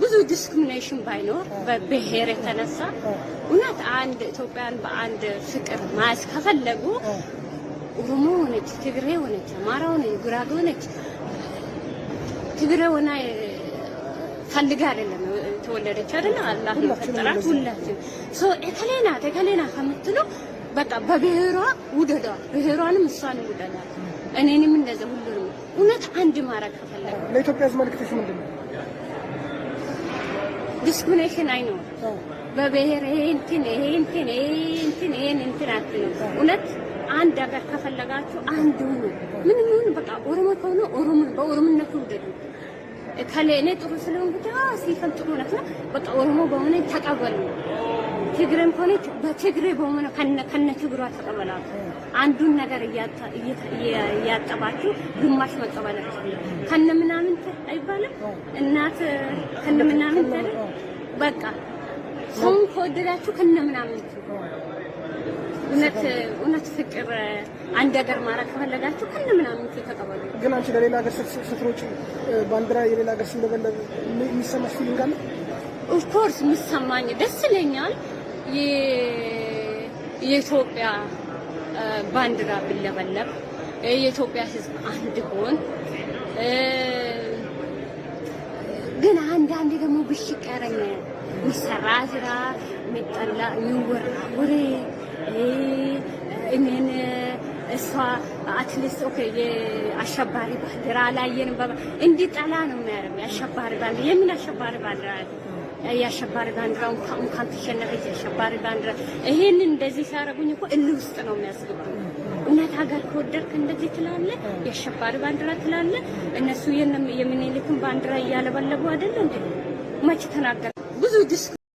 ብዙ ዲስክሪሚኔሽን ባይኖር በብሔር የተነሳ እውነት አንድ ኢትዮጵያን በአንድ ፍቅር ማስ ከፈለጉ ኦሮሞ ሆነች፣ ትግሬ ሆነች፣ አማራ ሆነች፣ ጉራጌ ሆነች ትግሬ ሆና ፈልጋ አይደለም ተወለደች አይደል? አላህ ነው ፈጠራት ሁላችን እከሌና ከምትሉ በቃ በብሔሯ ውደዷ፣ ብሔሯንም እሷንም ውደዷ፣ እኔንም እንደዛ ሁሉንም እውነት አንድ ማረግ ከፈለገ ለኢትዮጵያ ሕዝብ መልእክትሽ ምንድነው? ዲስክሪሚኔሽን አይኖር በብሔር እንትን አትሉ። እውነት አንድ ሀገር ከፈለጋችሁ አንድ ሁኑ። ምንም ይሁን በቃ ኦሮሞ ከሆነ ኦሮሞ በኦሮሞነቱ ውደዱ። ከለኔ ጥሩ ስለሆንኩ ሲፈል ጥሩ ነው በቃ ኦሮሞ በሆነ ተቀበሉ። ትግሬም ከሆነ በትግሬ በሆነ ከነ ትግሯ ተቀበላሉ። አንዱን ነገር እያጠባችሁ ግማሽ መቀበል ከነ ምናምን አይባልም። እናት ከነ ምናምን በቃ ሰውን ከወደዳችሁ ከነ ምናምን እውነት ፍቅር አንድ ሀገር ማረግ ከፈለጋችሁ ከነ ምናምን ተቀበሉ። ግን አንቺ ለሌላ ሀገር ስትሮጪ ባንዲራ የሌላ ሀገር ሲለበለብ የሚሰማሽ ፊሊንግ አለ? ኦፍ ኮርስ የሚሰማኝ ደስ ይለኛል። የኢትዮጵያ ባንዲራ ቢለበለብ የኢትዮጵያ ሕዝብ አንድ ሆን። ግን አንዳንዴ ደግሞ ብሽቅ ያረኝ የሚሰራ ስራ የሚጠላ የሚወራ ወሬ እኔን እሷ አትሊስት ኦኬ የአሸባሪ ባንዲራ ላየን እንዲጠላ ነው የሚያደርግ። የአሸባሪ ባንዲራ የምን አሸባሪ ባንዲራ የአሸባሪ ባንዲራ እንኳን ተሸነፈች የአሸባሪ ባንዲራ ይሄንን እንደዚህ ሲያደርጉኝ እኮ እልህ ውስጥ ነው የሚያስገቡኝ። እውነት ሀገር ከወደድክ እንደዚህ ትላለህ፣ የአሸባሪ ባንዲራ ትላለህ። እነሱ የምኒልክን ባንዲራ እያለበለቡ አይደል እንዴ? መች ተናገር ብዙ